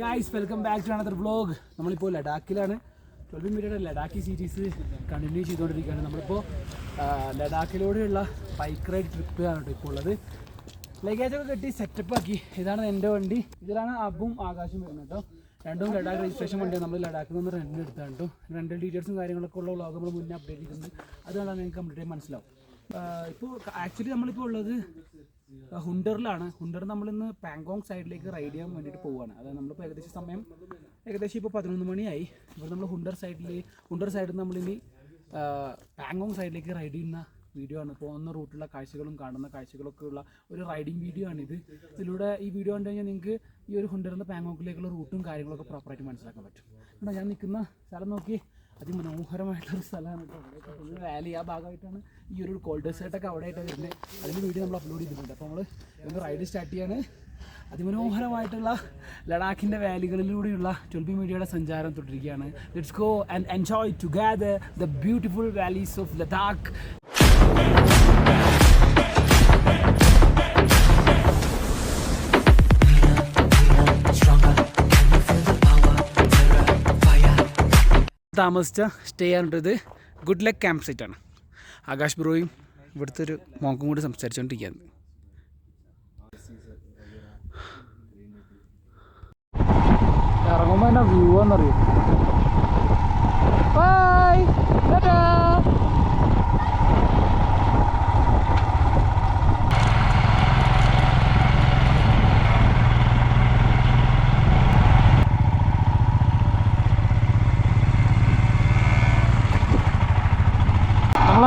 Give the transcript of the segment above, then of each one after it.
Guys welcome back to another vlog. നമ്മളിപ്പോൾ ലഡാക്കിലാണ്. 12 മീറ്ററുടെ ലഡാക്കി സീരീസ് കണ്ടിന്യൂ ചെയ്തുകൊണ്ടിരിക്കുകയാണ്. നമ്മളിപ്പോൾ ലഡാക്കിലൂടെയുള്ള ബൈക്ക് റൈഡ് ട്രിപ്പിലാണ് കേട്ടോ ഇപ്പോൾ ഉള്ളത്. ലഗേജൊക്കെ കെട്ടി സെറ്റപ്പ് ആക്കി. ഇതാണ് എൻ്റെ വണ്ടി, ഇതിലാണ് അബും ആകാശും വരുന്നത് കേട്ടോ. രണ്ടും ലഡാക്ക് രജിസ്ട്രേഷൻ വണ്ടിയാണ്. നമ്മൾ ലഡാക്കിൽ നിന്ന് റെൻറ്റിന് എടുത്താണ് കേട്ടോ. റെൻ്റൽ ഡീറ്റെയിൽസും കാര്യങ്ങളൊക്കെ ഉള്ള വ്ളോഗ് നമ്മൾ മുന്നേ അപ്ഡേറ്റ് ചെയ്തിട്ടുണ്ട്. അതുകൊണ്ടാണ് നിങ്ങൾക്ക് കംപ്ലീറ്റ് മനസ്സിലാവും. ഇപ്പോൾ ആക്ച്വലി നമ്മളിപ്പോൾ ഉള്ളത് ഹുണ്ടറിലാണ്. ഹുണ്ടർ നമ്മളിന്ന് പാങ്കോങ് സൈഡിലേക്ക് റൈഡ് ചെയ്യാൻ വേണ്ടിയിട്ട് പോവുകയാണ്. അതായത് നമ്മളിപ്പോൾ ഏകദേശം ഇപ്പോൾ 11 മണിയായി. ഇപ്പോൾ നമ്മൾ ഹുണ്ടർ സൈഡിൽ നിന്ന് നമ്മളിനി പാങ്കോങ് സൈഡിലേക്ക് റൈഡ് ചെയ്യുന്ന വീഡിയോ ആണ്. പോകുന്ന റൂട്ടിലുള്ള കാഴ്ചകളും കാണുന്ന കാഴ്ചകളൊക്കെ ഉള്ള ഒരു റൈഡിങ് വീഡിയോ ആണിത്. ഇതിലൂടെ ഈ വീഡിയോ കണ്ടു കഴിഞ്ഞാൽ നിങ്ങൾക്ക് ഈ ഒരു ഹുണ്ടറിൽ നിന്ന് പാങ്കോങ്ങിലേക്കുള്ള റൂട്ടും കാര്യങ്ങളൊക്കെ പ്രോപ്പറായിട്ട് മനസ്സിലാക്കാൻ പറ്റും. കേട്ടോ, ഞാൻ നിൽക്കുന്ന സ്ഥലം നോക്കി അതിമനോഹരമായിട്ടൊരു സ്ഥലമാണ് കേട്ടോ. ഫുൾ വാലി ആ ഭാഗമായിട്ടാണ് ഈ ഒരു കോൾഡ് ഡെസേർട്ടൊക്കെ അവിടെ ആയിട്ടാണ് വരുന്നത്. അതിൻ്റെ വീഡിയോ നമ്മൾ അപ്ലോഡ് ചെയ്തിട്ടുണ്ട്. അപ്പോൾ നമ്മൾ ഇന്ന് റൈഡ് സ്റ്റാർട്ട് ചെയ്യാണ്. അതിമനോഹരമായിട്ടുള്ള ലഡാക്കിൻ്റെ വാലികളിലൂടെയുള്ള 12 മീഡിയയുടെ സഞ്ചാരം തുടരുകയാണ്. Let's go and enjoy together the beautiful valleys of Ladakh. താമസിച്ച സ്റ്റേ ചെയ്യാനുള്ളത് ഗുഡ് ലക്ക് ക്യാമ്പ് സൈറ്റാണ്. ആകാശ് ബ്രോയും ഇവിടുത്തെ ഒരു മോങ്കും കൂടി സംസാരിച്ചുകൊണ്ടിരിക്കുകയാണ്. ഇറങ്ങുമ്പോൾ എന്നാ വ്യൂ എന്നറിയും.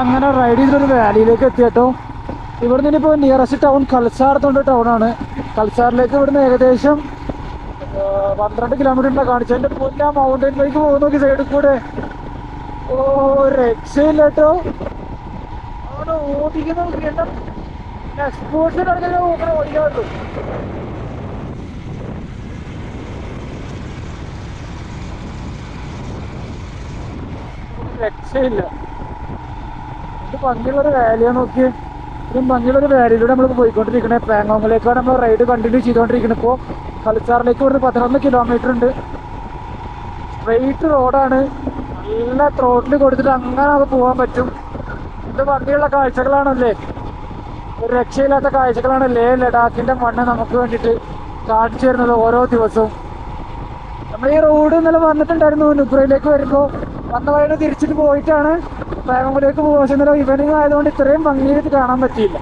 നമ്മളങ്ങനെ റൈഡ് ചെയ്തൊരു വാലിയിലേക്ക് എത്തി കേട്ടോ. ഇവിടുന്ന് ഇനിയിപ്പോൾ നിയറസ്റ്റ് ടൗൺ കൽസാർ എന്നുള്ള ടൗണാണ്. കൽസാറിലേക്ക് ഇവിടുന്ന് ഏകദേശം 12 കിലോമീറ്ററിൻ്റെ കാണിച്ചു. എൻ്റെ മുന്നേ മൗണ്ടൻ ബൈക്ക് പോകുന്ന നോക്കി സൈഡിൽ കൂടെ. ഓ, രക്ഷയില്ല കേട്ടോ. അവിടെ ഓടിക്കുന്ന നോക്കിയിട്ട് എക്സ്പോർട്സിനാണെങ്കിൽ ഓടിക്കാൻ പറ്റും. രക്ഷയില്ല. ഇത് ഭംഗിയുള്ളൊരു വാലിയാണ് നോക്കി. ഇതും ഭംഗിയുള്ളൊരു വാലിയിലൂടെ നമ്മൾ പോയിക്കൊണ്ടിരിക്കണേ. പാങ്കോങ്ങിലേക്കാണ് നമ്മൾ റൈഡ് കണ്ടിന്യൂ ചെയ്തുകൊണ്ടിരിക്കുന്നത്. ഇപ്പോൾ കൽച്ചാറിലേക്ക് ഇവിടുന്ന് 11 കിലോമീറ്റർ ഉണ്ട്. സ്ട്രെയിറ്റ് റോഡാണ്. നല്ല ത്രോട്ടിൽ കൊടുത്തിട്ട് അങ്ങനെ നമുക്ക് പോകാൻ പറ്റും. ഇത് ഭംഗിയുള്ള കാഴ്ചകളാണല്ലേ, ഒരു രക്ഷയില്ലാത്ത കാഴ്ചകളാണല്ലേ ലഡാക്കിൻ്റെ മണ്ണ് നമുക്ക് വേണ്ടിയിട്ട് കാണിച്ചു തരുന്നത് ഓരോ ദിവസവും. നമ്മൾ ഈ റോഡ് ഇന്നലെ വന്നിട്ടുണ്ടായിരുന്നു. നുബ്രയിലേക്ക് വരുമ്പോൾ വന്ന വഴിയിൽ തിരിച്ചിട്ട് പോയിട്ടാണ് പാങ്കോങ്ങിലേക്ക് പോകുക. പക്ഷേ ഇന്നലെ ഈവനിങ് ആയതുകൊണ്ട് ഇത്രയും ഭംഗിയായിട്ട് കാണാൻ പറ്റിയില്ല.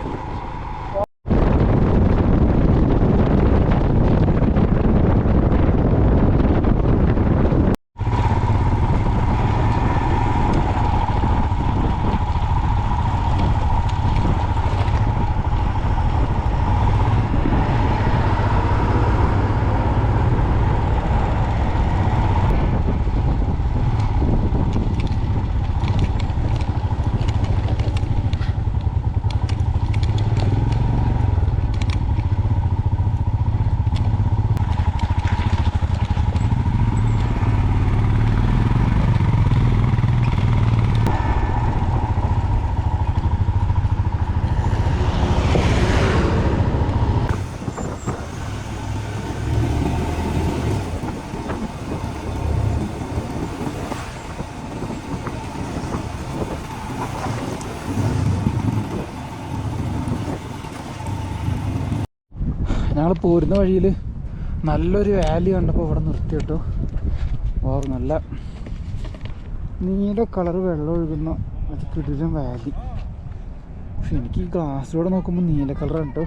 ഞങ്ങൾ പോരുന്ന വഴിയിൽ നല്ലൊരു വാലി കണ്ടപ്പോൾ ഇവിടെ നിർത്തി കേട്ടോ. നല്ല നീല കളറ് വെള്ളം ഒഴുകുന്ന അത് കിടിലൻ വാലി. പക്ഷെ എനിക്ക് ഈ ഗ്ലാസ്സിലൂടെ നോക്കുമ്പോൾ നീല കളറാണ് കേട്ടോ.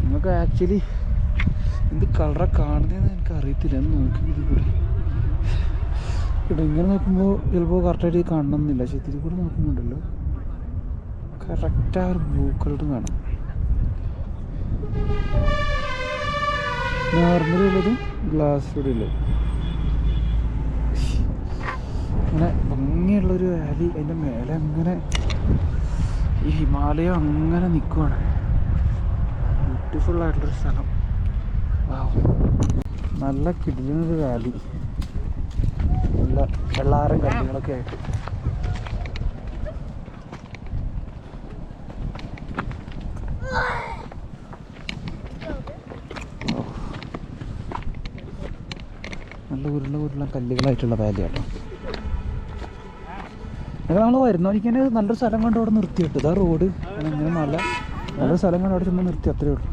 നിങ്ങൾക്ക് ആക്ച്വലി എന്ത് കളറാണ് കാണുന്നതെന്ന് എനിക്ക് അറിയത്തില്ല. എന്ന് നോക്കി ഇതിൽ കൂടി കേട്ടോ. ഇങ്ങനെ നോക്കുമ്പോൾ ചിലപ്പോൾ കറക്റ്റായിട്ട് കാണണമെന്നില്ല. പക്ഷെ ഇതിൽ കൂടെ നോക്കുന്നുണ്ടല്ലോ കറക്റ്റാ ഒരു ബ്ലൂ കളർ കാണാം. നോർമലി ഉള്ളതും ഗ്ലാസ്സിലൂടെ ഉള്ളത്. അങ്ങനെ ഭംഗിയുള്ളൊരു വാലി. അതിൻ്റെ മേലെ അങ്ങനെ ഈ ഹിമാലയം അങ്ങനെ നിൽക്കുവാണ്. ബ്യൂട്ടിഫുള്ളായിട്ടുള്ളൊരു സ്ഥലം. നല്ല കിടിലൊരു വാലി, നല്ല വെള്ളാരം കല്ലുകളൊക്കെ ആയിട്ട്. നല്ല ഉരുള കല്ലുകളായിട്ടുള്ള വാലി കേട്ടോ. അത് നമ്മൾ വരുന്ന വഴിക്ക് തന്നെ നല്ലൊരു സ്ഥലം കണ്ട് അവിടെ നിർത്തി കിട്ടും. ഇതാ റോഡ്, അങ്ങനെ നല്ലൊരു സ്ഥലം കണ്ട് അവിടെ ചുമ്മാ നിർത്തി, അത്രയേ ഉള്ളൂ.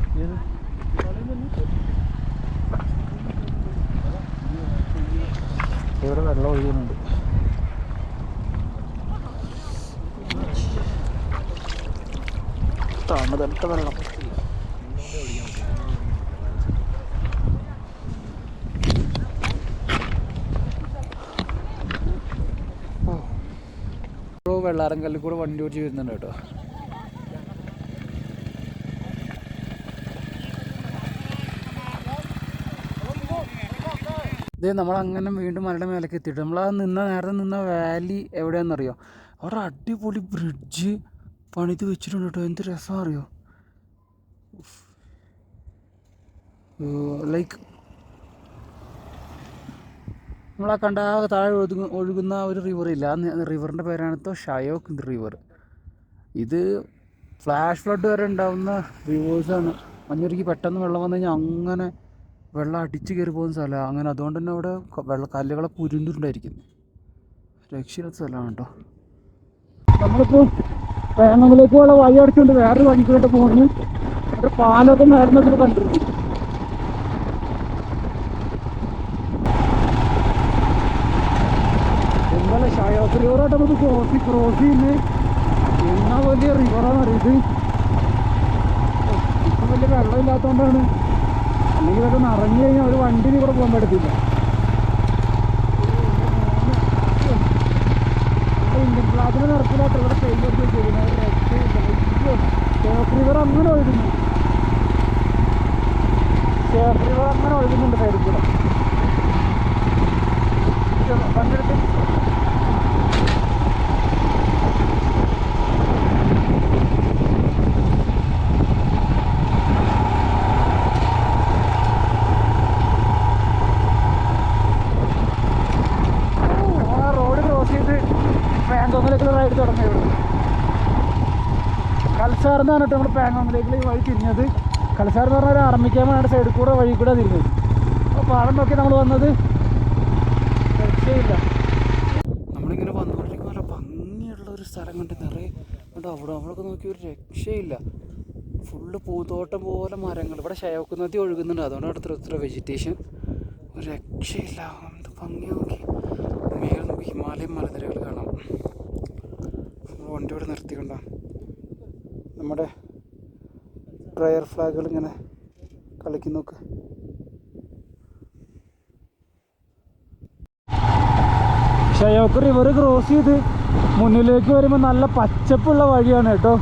ഇവിടെ വെള്ളം ഒഴുകുന്നുണ്ട്. തണുത്ത വെള്ളം. വെള്ളാരങ്കല്ലിൽ കൂടെ വണ്ടി ഓടിച്ച് വരുന്നുണ്ട് കേട്ടോ. ഇത് നമ്മളങ്ങനെ വീണ്ടും മലയുടെ മേലേക്ക് എത്തിയിട്ട് നമ്മൾ നേരത്തെ നിന്ന വാലി എവിടെയാണെന്നറിയോ? അവിടെ അടിപൊളി ബ്രിഡ്ജ് പണിത് വെച്ചിട്ടുണ്ട് കേട്ടോ. എന്ത് രസമാണ് അറിയോ? ലൈക്ക് നമ്മളാ കണ്ട താഴെ ഒഴുകുന്ന ഒരു റിവറില്ല, ആ റിവറിൻ്റെ പേരാണ് ഷയോക്ക് റിവർ. ഇത് ഫ്ലാഷ് ഫ്ലഡ് വരെ ഉണ്ടാകുന്ന റിവേഴ്സാണ്. മഞ്ഞുരുക്കി പെട്ടെന്ന് വെള്ളം വന്നു കഴിഞ്ഞാൽ അങ്ങനെ വെള്ളം അടിച്ച് കയറി പോകുന്ന സ്ഥലമാണ്. അങ്ങനെ അതുകൊണ്ട് തന്നെ അവിടെ കല്ലുകളൊക്കെ ഉരുണ്ടിട്ടുണ്ടായിരിക്കും. രക്ഷിത സ്ഥലമാണ് കേട്ടോ. നമ്മളിപ്പോൾ പേങ്ങമലേക്കുള്ള വഴി അടച്ചുകൊണ്ട് വേറൊരു വഴിക്കായിട്ട് പോകുന്നു. ഒരു പാലൊക്കെ നേടുന്നതിൽ കണ്ടിരുന്നു. എന്തായാലും ഷയോക്ക് റിവറായിട്ട് നമുക്ക് ക്രോസ് ചെയ്യുന്നത് എന്നാ വലിയ റിവറാണ് അറിയത്. ഇപ്പം വലിയ വെള്ളമില്ലാത്തതുകൊണ്ടാണ്, അല്ലെങ്കിൽ ഇതൊക്കെ നിറഞ്ഞു കഴിഞ്ഞാൽ ഒരു വണ്ടിയിൽ കൂടെ പോകാൻ പറ്റത്തില്ല. ഇന്ത്യൻ ഫ്ലാഗിന് നിറത്തിലായിട്ട് ഇവിടെ പെയിൻ്റ് ചെയ്യുന്നത് ഷേഫ് റിവർ അങ്ങനെ ഒഴുകുന്നു. ഷേഫ് റിവർ അങ്ങനെ ഒഴുകുന്നുണ്ട് സൈഡിൽ കൂടെ. പണ്ടെടുത്ത് പാങ്കോങ്ങിലേക്കുള്ള റൈഡ് തുടങ്ങി. ഇവിടെ കൽസാർ എന്നാണ് കേട്ടോ നമ്മൾ പാങ്കോങ്ങിലേക്കുള്ള ഈ വഴി തിരിഞ്ഞത്. കൽസാർ എന്ന് പറഞ്ഞാൽ ഒരു ആർമി ക്യാമ്പാണ് സൈഡിൽ കൂടെ വഴി കൂടെ തിരിഞ്ഞത്. അപ്പോൾ പാടം നോക്കി നമ്മൾ വന്നത് രക്ഷയില്ല. നമ്മളിങ്ങനെ വന്നുകൊണ്ടിരിക്കുന്ന നല്ല ഭംഗിയുള്ള ഒരു സ്ഥലം കണ്ട് നിറയെ കണ്ടോ. അവിടെയൊക്കെ നോക്കി ഒരു രക്ഷയില്ല. ഫുള്ള് പൂന്തോട്ടം പോലെ മരങ്ങൾ. ഇവിടെ ഷയോക്ക് നദി ഒഴുകുന്നുണ്ട്, അതുകൊണ്ടാണ് ഇത്ര വെജിറ്റേഷൻ. ഒരു രക്ഷയില്ല. എന്ത് ഭംഗി നോക്കി. മേലെ നമുക്ക് ഹിമാലയൻ മലനിരകൾ കാണാം. വണ്ടി ഇവിടെ നിർത്തിക്കൊണ്ട നമ്മുടെ പ്രയർ ഫ്ലാഗുകൾ ഇങ്ങനെ കളിക്കും നോക്ക്. ഷയോക്ക് റിവർ ക്രോസ് ചെയ്ത് മുന്നിലേക്ക് വരുമ്പോൾ നല്ല പച്ചപ്പുള്ള വഴിയാണ് കേട്ടോ.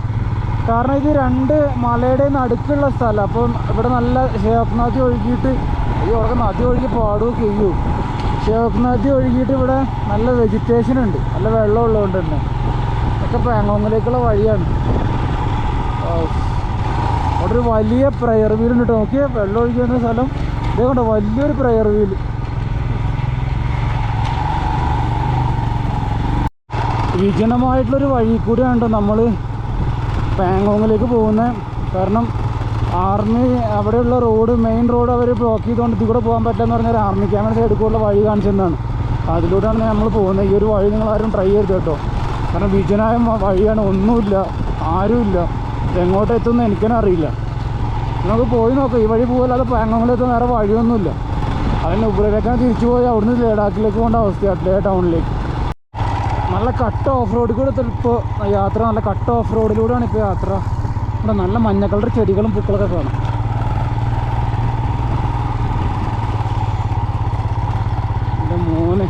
കാരണം ഇത് രണ്ട് മലയുടെ നടുക്കുള്ള സ്ഥലം. അപ്പം ഇവിടെ നല്ല ഷയോക്ക് നദി ഒഴുകിയിട്ട് അവിടെ നദി ഒഴുകി പാടുകയൊക്കെ ചെയ്യൂ. ഷയോക്ക് നദി ഒഴുകിയിട്ട് ഇവിടെ നല്ല വെജിറ്റേഷൻ ഉണ്ട്, നല്ല വെള്ളം ഉള്ളതുകൊണ്ട് തന്നെ. ഒക്കെ പാങ്ങോങ്ങിലേക്കുള്ള വഴിയാണ്. അവിടെ ഒരു വലിയ പ്രയർ വീൽ ഉണ്ട് കേട്ടോ. നോക്കിയേ, വെള്ളം ഒഴുകി വന്ന സ്ഥലം ഇതേ കണ്ടോ, വലിയൊരു പ്രയർ വീൽ. വിജനമായിട്ടുള്ളൊരു വഴി കൂടിയാണ് നമ്മൾ പാങ്ങോങ്ങിലേക്ക് പോകുന്നത്. കാരണം ആർമി അവിടെയുള്ള റോഡ്, മെയിൻ റോഡ് അവർ ബ്ലോക്ക് ചെയ്തുകൊണ്ട് ഇതിൽ കൂടെ പോകാൻ പറ്റില്ലെന്ന് പറഞ്ഞാൽ ആർമി ക്യാമ്പിൻ്റെ സൈഡിൽ കൂടെ വഴി കാണിച്ചെന്നാണ്. അതിലൂടെയാണ് നമ്മൾ പോകുന്നത്. ഈ ഒരു വഴി നിങ്ങളാരും ട്രൈ ചെയ്ത് കേട്ടോ. കാരണം വിജനായ വഴിയാണ്, ഒന്നുമില്ല, ആരുമില്ല. എങ്ങോട്ട് എത്തുമെന്ന് എനിക്കെന്നെ അറിയില്ല. നമുക്ക് പോയി നോക്കാം. ഈ വഴി പോകല്ലാതെ പാങ്ങോങ്ങിലെത്തുന്ന വേറെ വഴിയൊന്നുമില്ല. അതിന് ഉപരിലേക്കാണ് തിരിച്ചു പോയി അവിടുന്ന് ലഡാക്കിലേക്ക് പോകേണ്ട അവസ്ഥയാണ്, ലേ ടൗണിലേക്ക്. നല്ല കട്ട് ഓഫ് റോഡിൽ കൂടെ ഇപ്പോൾ യാത്ര, നല്ല കട്ട് ഓഫ് റോഡിലൂടെയാണ് ഇപ്പോൾ യാത്ര. ഇവിടെ നല്ല മഞ്ഞ കളർ ചെടികളും പൂക്കളൊക്കെ കാണാം. എൻ്റെ മോനെ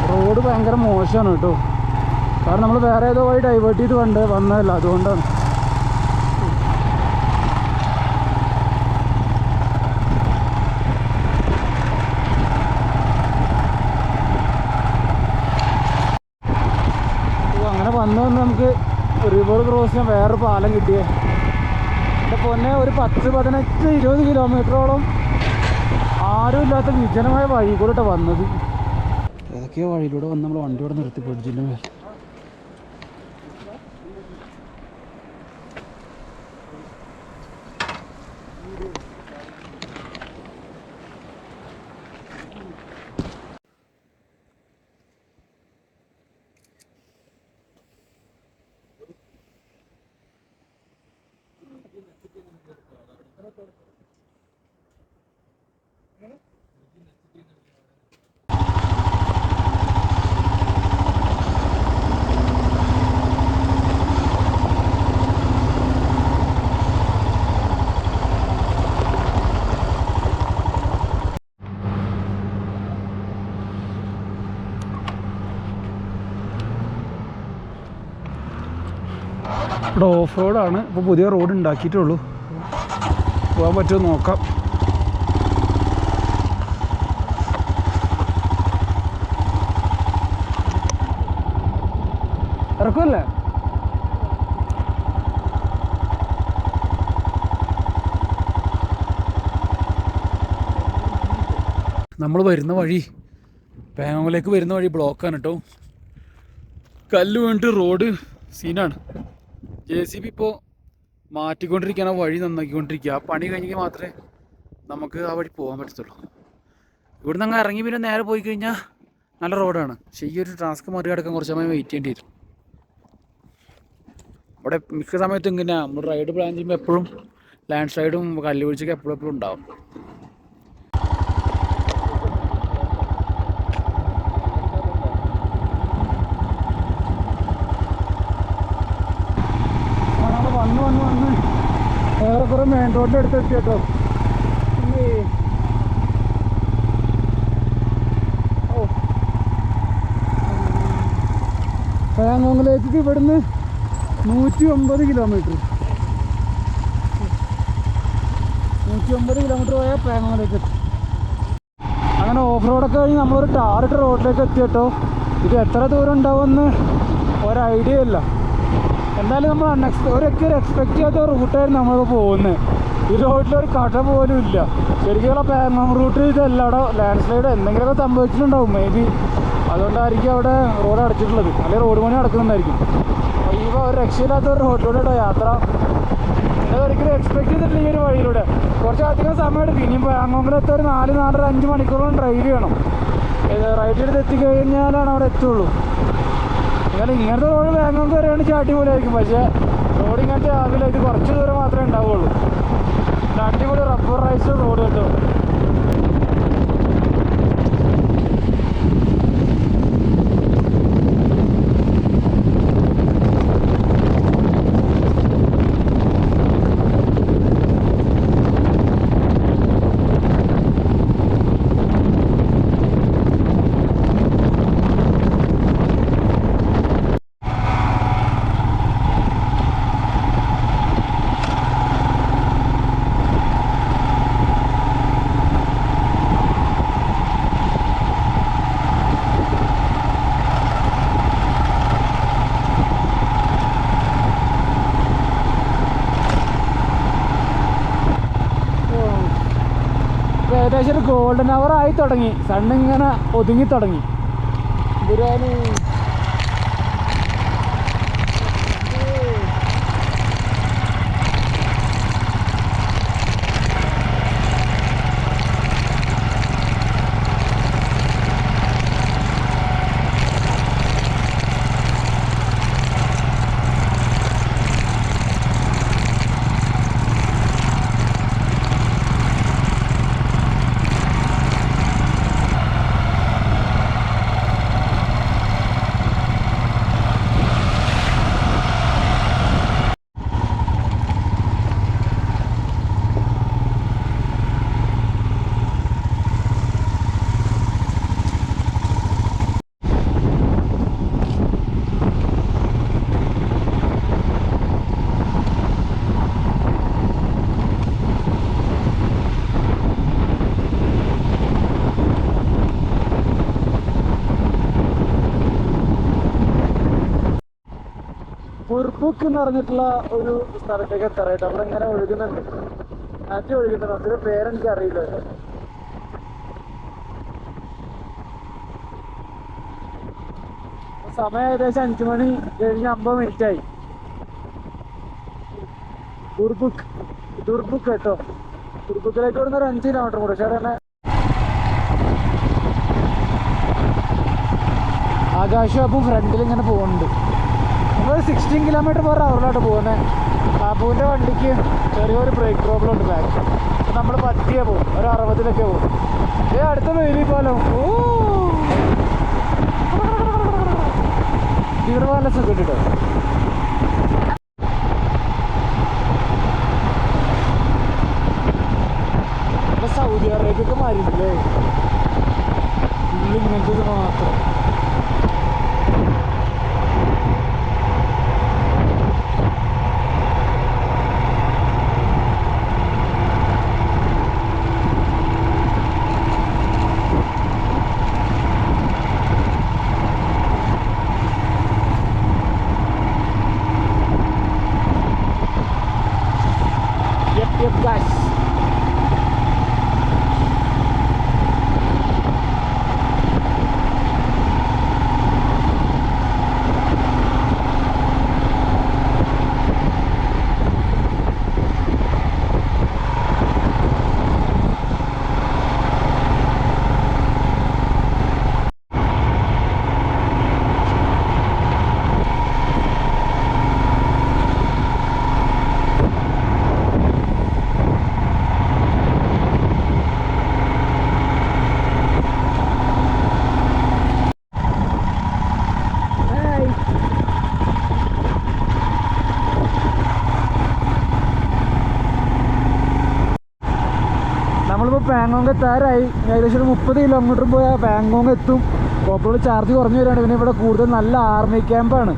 റോഡ് ഭയങ്കര മോശമാണ് കേട്ടോ. കാരണം നമ്മൾ വേറെ ഏതോ വഴി ഡൈവേർട്ട് ചെയ്ത് വന്നതല്ല, അതുകൊണ്ടാണ്. അങ്ങനെ വന്ന് നമുക്ക് റിവർ ക്രോസ് ചെയ്യാൻ വേറൊരു പാലം കിട്ടിയേ. എൻ്റെ പൊന്നെ, ഒരു 10, 15, 20 കിലോമീറ്ററോളം ആരുമില്ലാത്ത വിജനമായ വഴി കൂടെ വന്നത്. ഏതൊക്കെയോ വഴിയിലൂടെ വന്ന് നമ്മൾ വണ്ടിയോടെ നിർത്തി ബ്രിഡ്ജിൻ്റെ മേൽ. ഇവിടെ ഓഫ് റോഡാണ്. ഇപ്പോൾ പുതിയ റോഡ് ഉണ്ടാക്കിയിട്ടുള്ളൂ. പോകാൻ പറ്റുമോ നോക്കാം. ഇറക്കുമല്ലേ? നമ്മൾ വരുന്ന വഴി, പേങ്ങോലേക്ക് വരുന്ന വഴി ബ്ലോക്കാണ് കേട്ടോ. കല്ല് വീണിട്ട് റോഡ് സീനാണ്. JCB ഇപ്പോൾ മാറ്റിക്കൊണ്ടിരിക്കുകയാണ്, ആ വഴി നന്നാക്കിക്കൊണ്ടിരിക്കുക. ആ പണി കഴിഞ്ഞെങ്കിൽ മാത്രമേ നമുക്ക് ആ വഴി പോകാൻ പറ്റത്തുള്ളൂ. ഇവിടുന്ന് അങ്ങ് ഇറങ്ങി പിന്നെ നേരെ പോയി കഴിഞ്ഞാൽ നല്ല റോഡാണ്. പക്ഷേ ഈ ഒരു ടാസ്ക് മറികടക്കാൻ കുറച്ച് സമയം വെയിറ്റ് ചെയ്യേണ്ടി വരും. ഇവിടെ മിക്ക സമയത്തും ഇങ്ങനെയാണ്. നമ്മൾ റൈഡ് പ്ലാൻ ചെയ്യുമ്പോൾ എപ്പോഴും ലാൻഡ് സ്ലൈഡും കല്ല് വീഴ്ചയൊക്കെ എപ്പോഴും ഉണ്ടാവും. വന്ന് ഏറെക്കുറെ മെയിൻ റോഡിൻ്റെ അടുത്ത് എത്തി കേട്ടോ. പേങ്ങോങ്ങിലേക്ക് ഇവിടുന്ന് 109 കിലോമീറ്റർ. 109 കിലോമീറ്റർ പോയാൽ പേങ്ങോങ്ങിലേക്ക് എത്തി. അങ്ങനെ ഓഫ് റോഡൊക്കെ കഴിഞ്ഞ് നമ്മളൊരു ടാറിട്ട് റോഡിലേക്ക് എത്തി കേട്ടോ. ഇത് എത്ര ദൂരം ഉണ്ടാവുമെന്ന് ഒരു ഐഡിയ ഇല്ല. എന്തായാലും നമ്മൾ ഒരൊക്കെ എക്സ്പെക്ട് ചെയ്യാത്ത റൂട്ടായിരുന്നു നമ്മളിപ്പോൾ പോകുന്നത്. ഈ റോഡിലൊരു കട പോലും ഇല്ല. ശരിക്കുള്ള പേങ്ങോങ് റൂട്ട് ഇതല്ല. അവിടെ ലാൻഡ് സ്ലൈഡ് എന്തെങ്കിലുമൊക്കെ സംഭവിച്ചിട്ടുണ്ടാവും മേ ബി. അതുകൊണ്ടായിരിക്കും അവിടെ റോഡ് അടച്ചിട്ടുള്ളത്. അല്ലെങ്കിൽ റോഡ് പണി നടക്കുന്നുണ്ടായിരിക്കും. അപ്പോൾ ഈ ഒരു രക്ഷയില്ലാത്ത ഒരു റോഡിലൂടെ യാത്ര ഒരിക്കലും എക്സ്പെക്ട് ചെയ്തിട്ടില്ല. ഈ ഒരു വഴിയിലൂടെ കുറച്ചധികം സമയം എടുക്കും. ഇനി പേങ്ങോങ്ങിലെത്ത ഒരു 4-5 മണിക്കൂറോളം ഡ്രൈവ് ചെയ്യണം. റൈറ്റിലെടുത്ത് എത്തിക്കഴിഞ്ഞാലാണ് അവിടെ എത്തുള്ളൂ. എന്നാലും ഇങ്ങനത്തെ റോഡ് പേങ്ങോങ് വരെയാണ് അടിപൊളി ആയിരിക്കും. പക്ഷേ റോഡ് ഇങ്ങനത്തെ ആവില്ല. ഇത് കുറച്ച് ദൂരം മാത്രമേ ഉണ്ടാവുള്ളൂ. അടിപൊളി റബ്ബറൈസ്ഡ് റോഡ് കേട്ടോ. ഏകദേശം ഒരു ഗോൾഡൻ അവർ ആയി തുടങ്ങി. സണ്ണിങ്ങനെ ഒതുങ്ങി തുടങ്ങി. ബിരിയാണി കുർബുക്ക് എന്ന് പറഞ്ഞിട്ടുള്ള ഒരു സ്ഥലത്തേക്ക് എത്താറായിട്ട് അവിടെ ഇങ്ങനെ ഒഴുകുന്നുണ്ട്. നദി ഒഴുകുന്നുണ്ട്. അതിൻ്റെ പേരെനിക്ക് അറിയില്ല. സമയം ഏകദേശം 5 മണി കഴിഞ്ഞ് 50 മിനിറ്റായി. ദുർബുക്ക് കേട്ടോ. ദുർബുക്കിലേക്ക് വരുന്ന ഒരു 5 കിലോമീറ്റർ കൂടെ. പക്ഷേ തന്നെ ആകാശം അപ്പം ഫ്രണ്ടിൽ ഇങ്ങനെ പോകുന്നുണ്ട്. നമ്മൾ 16 km/h പോകുന്നത്. ബാബുവിൻ്റെ വണ്ടിക്ക് ചെറിയൊരു ബ്രേക്ക് പ്രോബ്ലം ഉണ്ട് ബാക്ക്. നമ്മൾ പറ്റിയേ പോകും, ഒരു 60-ലൊക്കെ പോകും. അടുത്ത വെയിലി പോലും ഇവിടെ നല്ല സുഖം കിട്ടും. സൗദി അറേബ്യക്ക് മാറിയില്ലേ ഇങ്ങനത്തെ മാത്രം. Yep guys. നമ്മളിപ്പോൾ പാങ്കോങ് എത്താറായി. ഏകദേശം ഒരു 30 കിലോമീറ്റർ പോയാൽ പാങ്കോങ് എത്തും. അപ്പോൾ ചാർജ് കുറഞ്ഞു വരികയാണ്. പിന്നെ ഇവിടെ കൂടുതൽ നല്ല ആർമി ക്യാമ്പാണ്.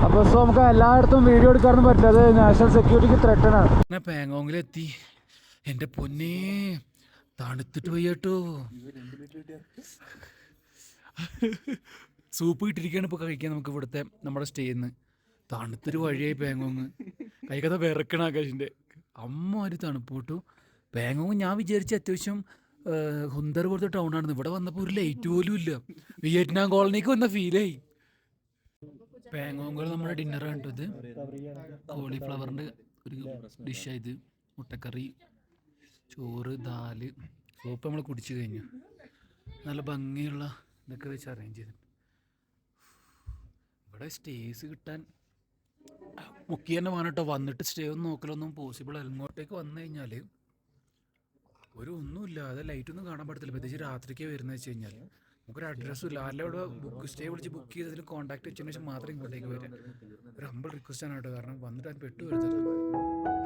അപ്പോൾ നമുക്ക് എല്ലായിടത്തും വീഡിയോ എടുക്കാനൊന്നും പറ്റില്ല, അത് നാഷണൽ സെക്യൂരിറ്റിക്ക് ത്രെട്ടനാണ്. ഞാൻ പാങ്കോങ്ങിലെത്തി. എൻ്റെ പൊന്നേ, തണുത്തിട്ട് പോയിട്ടോ. സൂപ്പ് കിട്ടിയിരിക്കുകയാണ് ഇപ്പോൾ കഴിക്കാൻ നമുക്ക് ഇവിടുത്തെ നമ്മുടെ സ്റ്റേയിൽ നിന്ന്. തണുത്തൊരു വഴിയായി പാങ്കോങ്. കൈകഥ വിറക്കണ ആകാശിൻ്റെ അമ്മ ഒരു തണുപ്പോട്ടു. പാങ്കോങ് ഞാൻ വിചാരിച്ച അത്യാവശ്യം ഹുന്തർ പോലത്തെ ടൗൺ ആണെന്ന്. ഇവിടെ വന്നപ്പോൾ ഒരു ലൈറ്റ് പോലും ഇല്ല. വിയറ്റ്നാം കോളനിക്ക് വന്ന ഫീലായി. പാങ്കോങ്ങിൽ നമ്മുടെ ഡിന്നർ കണ്ടത് കോളിഫ്ലവറിൻ്റെ ഒരു ഡിഷായത്. മുട്ടക്കറി, ചോറ്, ദാല്, സൂപ്പ് നമ്മൾ കുടിച്ചു കഴിഞ്ഞു. നല്ല ഭംഗിയുള്ള ഇതൊക്കെ വെച്ച് അറേഞ്ച് ചെയ്തു. ഇവിടെ സ്റ്റേസ് കിട്ടാൻ മുക്കി തന്നെ വേണം കേട്ടോ. വന്നിട്ട് സ്റ്റേ ഒന്നും നോക്കലൊന്നും പോസിബിൾ അല്ല. ഇങ്ങോട്ടേക്ക് വന്നു കഴിഞ്ഞാൽ ഒന്നുമില്ല, അത് ലൈറ്റൊന്നും കാണാൻ പറ്റത്തില്ല. പ്രത്യേകിച്ച് രാത്രിക്ക് വരുന്നത് വെച്ച് കഴിഞ്ഞാൽ നമുക്കൊരു അഡ്രസ്സും ഇല്ല. ആരുടെ ഇവിടെ സ്റ്റേ വിളിച്ച് ബുക്ക് ചെയ്തതിന് കോൺടാക്ട് വെച്ചതിന് ശേഷം മാത്രമേ ഇങ്ങോട്ടേക്ക് വരാം. ഒരു ഹമ്പിൾ റിക്വസ്റ്റ് ആണ് കേട്ടോ. കാരണം വന്നിട്ട് അത് പെട്ടു വരുത്തില്ല.